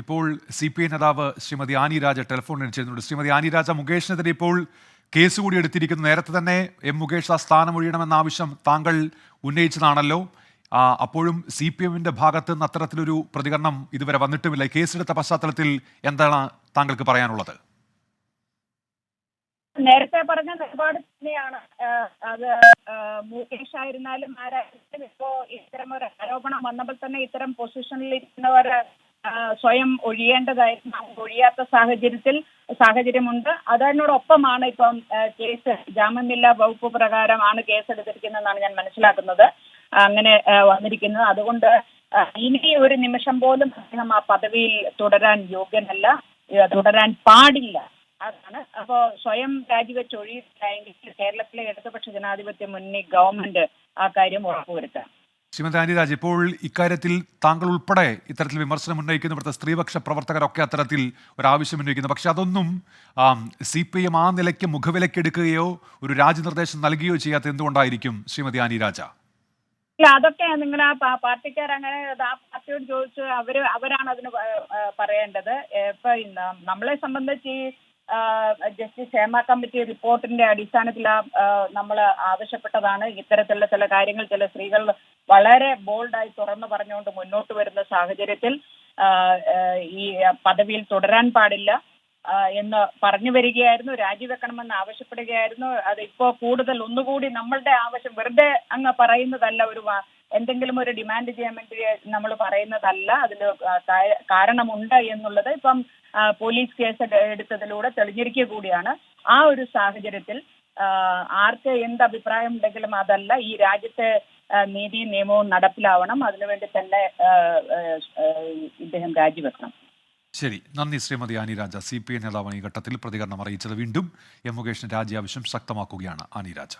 ഇപ്പോൾ CPI നേതാവ് Shrimati Annie രാജ ടെലിഫോണിൽ ചേരുന്നുണ്ട്. ശ്രീമതി ആനി രാജ, മുകേഷിനെതിരെ ഇപ്പോൾ കേസ് കൂടി എടുത്തിരിക്കുന്നു. നേരത്തെ തന്നെ മുകേഷ് ആ സ്ഥാനം ഒഴിയണമെന്ന ആവശ്യം താങ്കൾ ഉന്നയിച്ചതാണല്ലോ. അപ്പോഴും CPMന്റെ ഭാഗത്ത് നിന്ന് അത്തരത്തിലൊരു പ്രതികരണം ഇതുവരെ വന്നിട്ടുമില്ല. കേസെടുത്ത പശ്ചാത്തലത്തിൽ എന്താണ് താങ്കൾക്ക് പറയാനുള്ളത്? നേരത്തെ പറഞ്ഞ നിലപാട് തന്നെയാണ്. അത് മുകേഷ് ആയിരുന്നാലും ആരായാലും ഇപ്പോ ഇത്തരം ഒരു ആരോപണം വന്നപ്പോൾ തന്നെ ഇത്തരം പൊസിഷനിൽ ഇരിക്കുന്നവർ സ്വയം ഒഴിയേണ്ടതായിരുന്നു. ഒഴിയാത്ത സാഹചര്യമുണ്ട്. അതിനോടൊപ്പമാണ് ഇപ്പം കേസ് ജാമ്യമില്ലാ വകുപ്പ് പ്രകാരമാണ് കേസെടുത്തിരിക്കുന്നതെന്നാണ് ഞാൻ മനസ്സിലാക്കുന്നത്. അങ്ങനെ വന്നിരിക്കുന്നത്. അതുകൊണ്ട് ഇനി ഒരു നിമിഷം പോലും അദ്ദേഹം ആ പദവിയിൽ തുടരാൻ യോഗ്യനല്ല, തുടരാൻ പാടില്ല. അതാണ്. അപ്പോ സ്വയം രാജിവെച്ച് ഒഴിയില്ലെങ്കിൽ കേരളത്തിലെ ഇടതുപക്ഷ ജനാധിപത്യ മുന്നണി ഗവൺമെന്റ് ആ കാര്യം ഉറപ്പുവരുത്താം. ശ്രീമതി ആനി രാജ, ഇപ്പോൾ ഇക്കാര്യത്തിൽ താങ്കൾ ഉൾപ്പെടെ ഇത്തരത്തിൽ വിമർശനം ഉന്നയിക്കുന്ന ഇവിടുത്തെ സ്ത്രീപക്ഷ പ്രവർത്തകരൊക്കെ അത്തരത്തിൽ ഒരാവശ്യം ഉന്നയിക്കുന്നു. പക്ഷെ അതൊന്നും CPM ആ നിലയ്ക്ക് മുഖവിലക്കെടുക്കുകയോ ഒരു രാജ്യനിർദ്ദേശം നൽകുകയോ ചെയ്യാത്ത എന്തുകൊണ്ടായിരിക്കും ശ്രീമതി ആനി രാജ? ഇല്ല, അതൊക്കെ നിങ്ങൾ ആ പാർട്ടിക്കാരങ്ങനെ ആ പാർട്ടിയോട് ചോദിച്ച് അവരാണ് അതിന് പറയേണ്ടത്. ഇപ്പൊ നമ്മളെ സംബന്ധിച്ച് ഈ ജസ്റ്റിസ് ഹേമ കമ്മിറ്റി റിപ്പോർട്ടിന്റെ അടിസ്ഥാനത്തിൽ നമ്മൾ ആവശ്യപ്പെട്ടതാണ് ഇത്തരത്തിലുള്ള ചില കാര്യങ്ങൾ. ചില സ്ത്രീകൾ വളരെ ബോൾഡായി തുറന്നു പറഞ്ഞുകൊണ്ട് മുന്നോട്ട് വരുന്ന സാഹചര്യത്തിൽ ഈ പദവിയിൽ തുടരാൻ പാടില്ല എന്ന് പറഞ്ഞു വരികയായിരുന്നു. രാജിവെക്കണമെന്ന് ആവശ്യപ്പെടുകയായിരുന്നു. അത് ഇപ്പോൾ കൂടുതൽ ഒന്നുകൂടി നമ്മളുടെ ആവശ്യം വെറുതെ അങ്ങ് പറയുന്നതല്ല, എന്തെങ്കിലും ഒരു ഡിമാൻഡ് ചെയ്യാൻ വേണ്ടി നമ്മൾ പറയുന്നതല്ല. അതിൽ കാരണമുണ്ട് എന്നുള്ളത് ഇപ്പം പോലീസ് കേസ് എടുത്തതിലൂടെ തെളിഞ്ഞിരിക്കുക കൂടിയാണ്. ആ ഒരു സാഹചര്യത്തിൽ ആർക്ക് എന്ത് അഭിപ്രായം ഉണ്ടെങ്കിലും അതല്ല, ഈ രാജ്യത്തെ നീതി നിയമവും നടപ്പിലാവണം. അതിനുവേണ്ടി തന്നെ ഇദ്ദേഹം രാജിവെക്കണം. ശരി, നന്ദി ശ്രീമതി ആനി രാജ. CPI നേതാവാണ് ഈ ഘട്ടത്തിൽ പ്രതികരണം അറിയിച്ചത്. വീണ്ടും മുകേഷിന്റെ രാജി ആവശ്യം ശക്തമാക്കുകയാണ് ആനി രാജ.